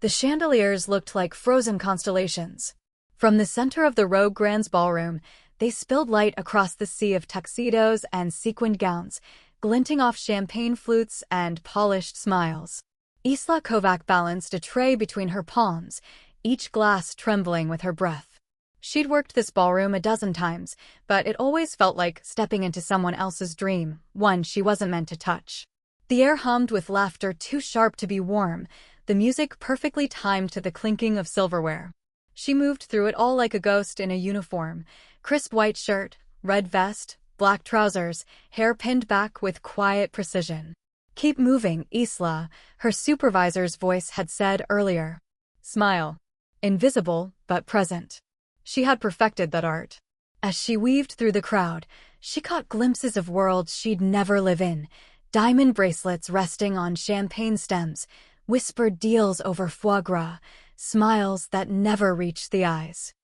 The chandeliers looked like frozen constellations. From the center of the Rogue Grand's ballroom, they spilled light across the sea of tuxedos and sequined gowns, glinting off champagne flutes and polished smiles. Isla Kovac balanced a tray between her palms, each glass trembling with her breath. She'd worked this ballroom a dozen times, but it always felt like stepping into someone else's dream, one she wasn't meant to touch. The air hummed with laughter too sharp to be warm, the music perfectly timed to the clinking of silverware. She moved through it all like a ghost in a uniform, crisp white shirt, red vest, black trousers, hair pinned back with quiet precision. "Keep moving, Isla," her supervisor's voice had said earlier. "Smile." Invisible, but present. She had perfected that art. As she weaved through the crowd, she caught glimpses of worlds she'd never live in, diamond bracelets resting on champagne stems, whispered deals over foie gras, smiles that never reached the eyes.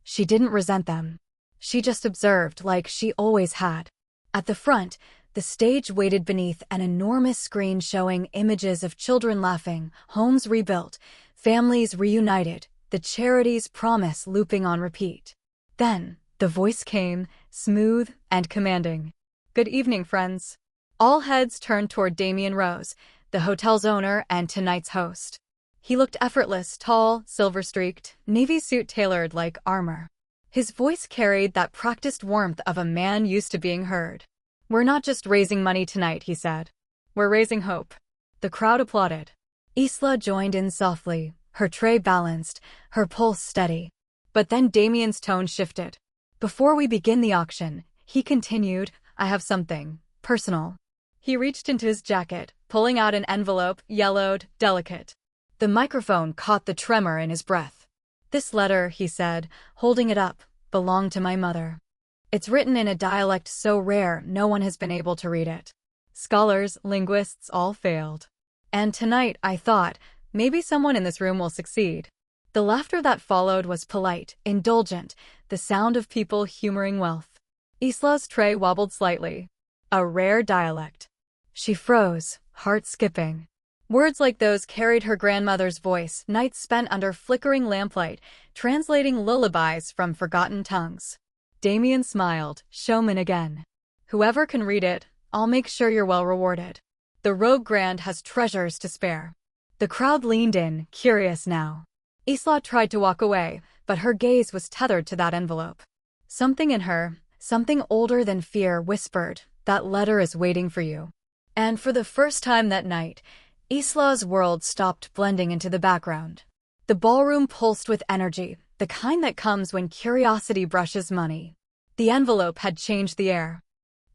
She didn't resent them. She just observed like she always had. At the front, the stage waited beneath an enormous screen showing images of children laughing, homes rebuilt, families reunited, the charity's promise looping on repeat. Then, the voice came, smooth and commanding. "Good evening, friends." All heads turned toward Damien Rose, the hotel's owner and tonight's host. He looked effortless, tall, silver-streaked, navy suit tailored like armor. His voice carried that practiced warmth of a man used to being heard. "We're not just raising money tonight," he said. "We're raising hope." The crowd applauded. Isla joined in softly, her tray balanced, her pulse steady. But then Damien's tone shifted. "Before we begin the auction," he continued, "I have something personal." He reached into his jacket, pulling out an envelope, yellowed, delicate. The microphone caught the tremor in his breath. "This letter," he said, holding it up, "belonged to my mother. It's written in a dialect so rare no one has been able to read it. Scholars, linguists, all failed. And tonight, I thought, maybe someone in this room will succeed." The laughter that followed was polite, indulgent, the sound of people humoring wealth. Isla's tray wobbled slightly. A rare dialect. She froze, heart skipping. Words like those carried her grandmother's voice, nights spent under flickering lamplight, translating lullabies from forgotten tongues. Damien smiled, showman again. "Whoever can read it, I'll make sure you're well rewarded. The Rogue Grand has treasures to spare." The crowd leaned in, curious now. Isla tried to walk away, but her gaze was tethered to that envelope. Something in her, something older than fear, whispered, "That letter is waiting for you." And for the first time that night, Isla's world stopped blending into the background. The ballroom pulsed with energy, the kind that comes when curiosity brushes money. The envelope had changed the air.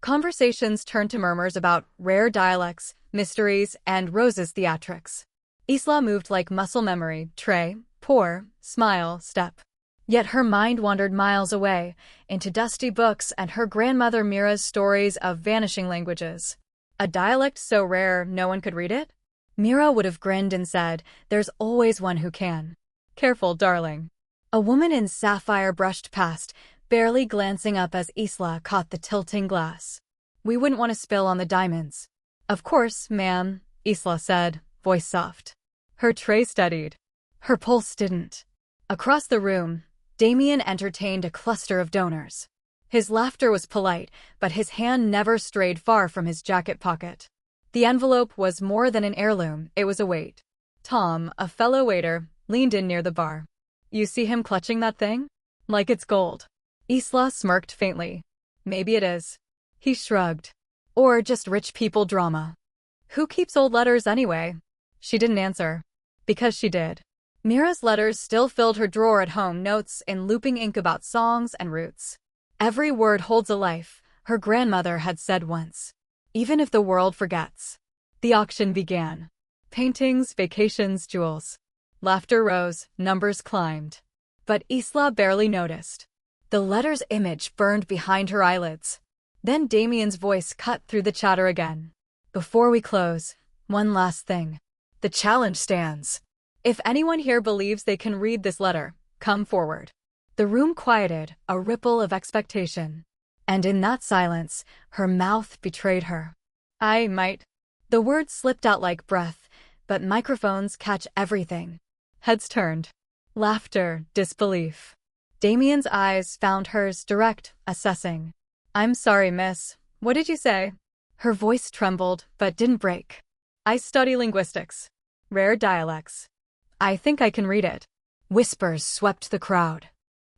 Conversations turned to murmurs about rare dialects, mysteries, and Rose's theatrics. Isla moved like muscle memory, tray, pour, smile, step. Yet her mind wandered miles away, into dusty books and her grandmother Mira's stories of vanishing languages. A dialect so rare no one could read it? Mira would have grinned and said, "There's always one who can." "Careful, darling." A woman in sapphire brushed past, barely glancing up as Isla caught the tilting glass. "We wouldn't want to spill on the diamonds." "Of course, ma'am," Isla said, voice soft. Her tray steadied. Her pulse didn't. Across the room, Damien entertained a cluster of donors. His laughter was polite, but his hand never strayed far from his jacket pocket. The envelope was more than an heirloom, it was a weight. Tom, a fellow waiter, leaned in near the bar. "You see him clutching that thing? Like it's gold." Isla smirked faintly. "Maybe it is." He shrugged. "Or just rich people drama." "Who keeps old letters anyway?" She didn't answer. Because she did. Mira's letters still filled her drawer at home, notes in looping ink about songs and roots. "Every word holds a life," her grandmother had said once. "Even if the world forgets." The auction began. Paintings, vacations, jewels. Laughter rose, numbers climbed. But Isla barely noticed. The letter's image burned behind her eyelids. Then Damien's voice cut through the chatter again. "Before we close, one last thing. The challenge stands. If anyone here believes they can read this letter, come forward." The room quieted, a ripple of expectation. And in that silence, her mouth betrayed her. "I might." The words slipped out like breath, but microphones catch everything. Heads turned. Laughter, disbelief. Damien's eyes found hers direct, assessing. I'm sorry, miss. What did you say? Her voice trembled, but didn't break. I study linguistics. Rare dialects. I think I can read it. Whispers swept the crowd.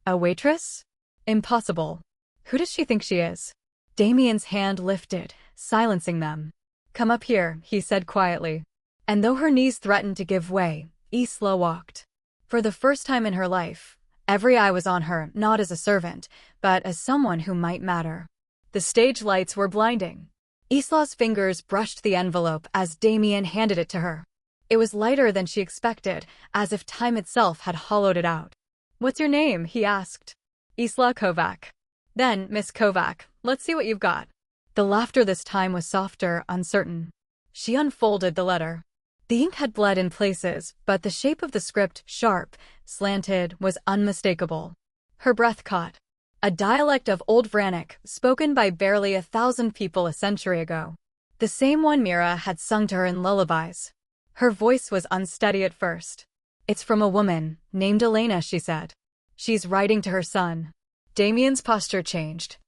A waitress? Impossible. Who does she think she is? Damien's hand lifted, silencing them. Come up here, he said quietly. And though her knees threatened to give way, Isla walked. For the first time in her life, every eye was on her, not as a servant, but as someone who might matter. The stage lights were blinding. Isla's fingers brushed the envelope as Damien handed it to her. It was lighter than she expected, as if time itself had hollowed it out. What's your name? He asked. Isla Kovac. Then, Miss Kovac, let's see what you've got. The laughter this time was softer, uncertain. She unfolded the letter. The ink had bled in places, but the shape of the script, sharp, slanted, was unmistakable. Her breath caught. A dialect of Old Vranic, spoken by barely 1,000 people a century ago. The same one Mira had sung to her in lullabies. Her voice was unsteady at first. It's from a woman, named Elena, she said. She's writing to her son. Damien's posture changed.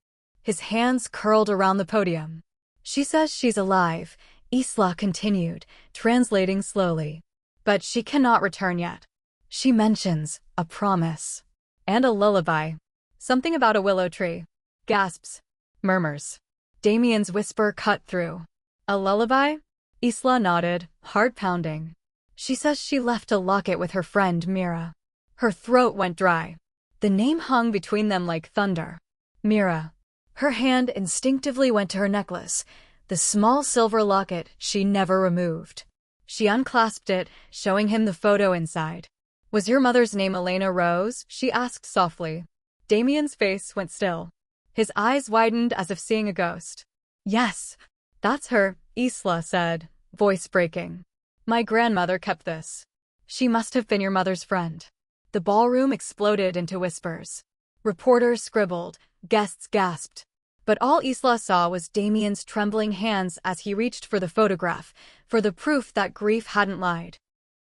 His hands curled around the podium. She says she's alive, Isla continued, translating slowly. But she cannot return yet. She mentions a promise. And a lullaby. Something about a willow tree. Gasps. Murmurs. Damien's whisper cut through. A lullaby? Isla nodded, heart pounding. She says she left a locket with her friend Mira. Her throat went dry. The name hung between them like thunder. Mira. Her hand instinctively went to her necklace, the small silver locket she never removed. She unclasped it, showing him the photo inside. Was your mother's name Elena Rose? She asked softly. Damien's face went still. His eyes widened as if seeing a ghost. Yes, that's her, Isla said, voice breaking. My grandmother kept this. She must have been your mother's friend. The ballroom exploded into whispers. Reporters scribbled, guests gasped. But all Isla saw was Damien's trembling hands as he reached for the photograph, for the proof that grief hadn't lied.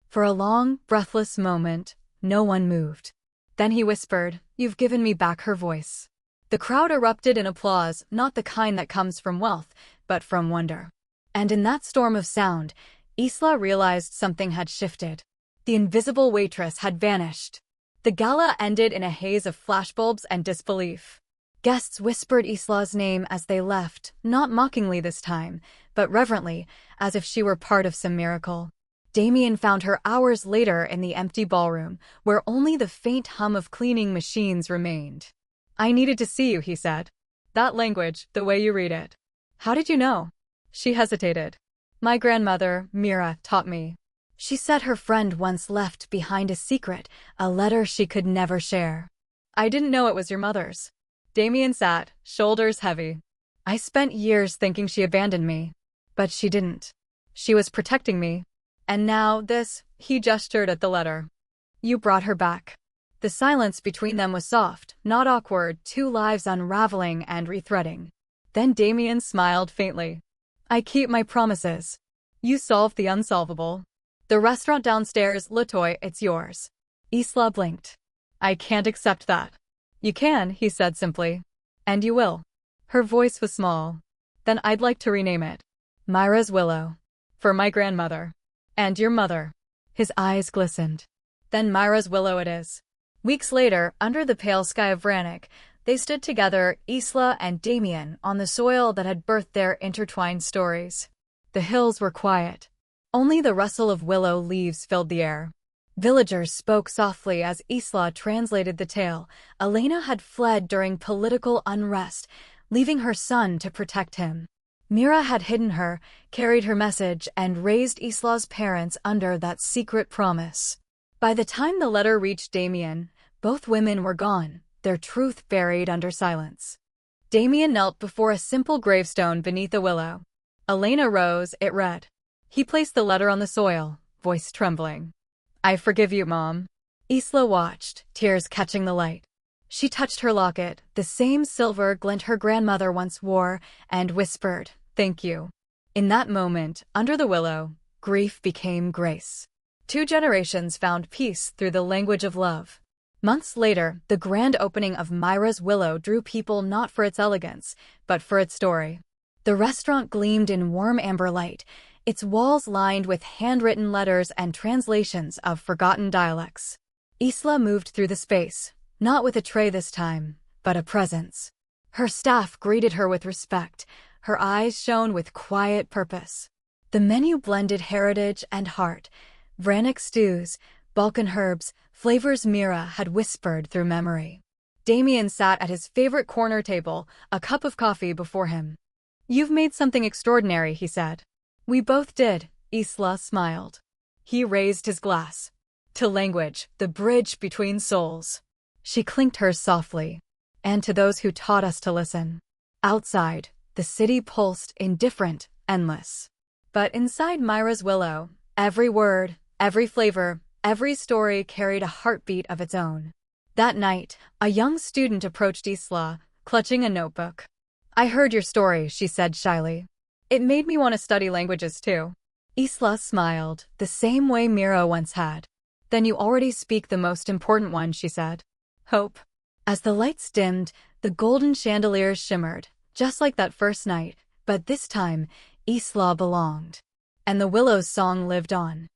For a long, breathless moment, no one moved. Then he whispered, "You've given me back her voice." The crowd erupted in applause, not the kind that comes from wealth, but from wonder. And in that storm of sound, Isla realized something had shifted. The invisible waitress had vanished. The gala ended in a haze of flashbulbs and disbelief. Guests whispered Isla's name as they left, not mockingly this time, but reverently, as if she were part of some miracle. Damien found her hours later in the empty ballroom, where only the faint hum of cleaning machines remained. I needed to see you, he said. That language, the way you read it. How did you know? She hesitated. My grandmother, Mira, taught me. She said her friend once left behind a secret, a letter she could never share. I didn't know it was your mother's. Damien sat, shoulders heavy. I spent years thinking she abandoned me. But she didn't. She was protecting me. And now this, he gestured at the letter. You brought her back. The silence between them was soft, not awkward, two lives unraveling and rethreading. Then Damien smiled faintly. I keep my promises. You solved the unsolvable. The restaurant downstairs, Latoy, it's yours. Isla blinked. I can't accept that. You can, he said simply. And you will. Her voice was small. Then I'd like to rename it. Myra's Willow. For my grandmother. And your mother. His eyes glistened. Then Myra's Willow it is. Weeks later, under the pale sky of Vranic, they stood together, Isla and Damien, on the soil that had birthed their intertwined stories. The hills were quiet. Only the rustle of willow leaves filled the air. Villagers spoke softly as Isla translated the tale. Elena had fled during political unrest, leaving her son to protect him. Mira had hidden her, carried her message, and raised Isla's parents under that secret promise. By the time the letter reached Damien, both women were gone, their truth buried under silence. Damien knelt before a simple gravestone beneath a willow. Elena Rose, it read. He placed the letter on the soil, voice trembling. I forgive you, Mom. Isla watched, tears catching the light. She touched her locket, the same silver glint her grandmother once wore, and whispered, Thank you. In that moment, under the willow, grief became grace. 2 generations found peace through the language of love. Months later, the grand opening of Myra's Willow drew people not for its elegance, but for its story. The restaurant gleamed in warm amber light, its walls lined with handwritten letters and translations of forgotten dialects. Isla moved through the space, not with a tray this time, but a presence. Her staff greeted her with respect, her eyes shone with quiet purpose. The menu blended heritage and heart, Vranic stews, Balkan herbs, flavors Mira had whispered through memory. Damien sat at his favorite corner table, a cup of coffee before him. "You've made something extraordinary," he said. "We both did," Isla smiled. He raised his glass. "To language, the bridge between souls." She clinked hers softly. "And to those who taught us to listen." Outside, the city pulsed, indifferent, endless. But inside Myra's Willow, every word, every flavor, every story carried a heartbeat of its own. That night, a young student approached Isla, clutching a notebook. "I heard your story," she said shyly. "It made me want to study languages too." Isla smiled, the same way Mira once had. "Then you already speak the most important one," she said. "Hope." As the lights dimmed, the golden chandeliers shimmered, just like that first night, but this time, Isla belonged. And the Willow's song lived on.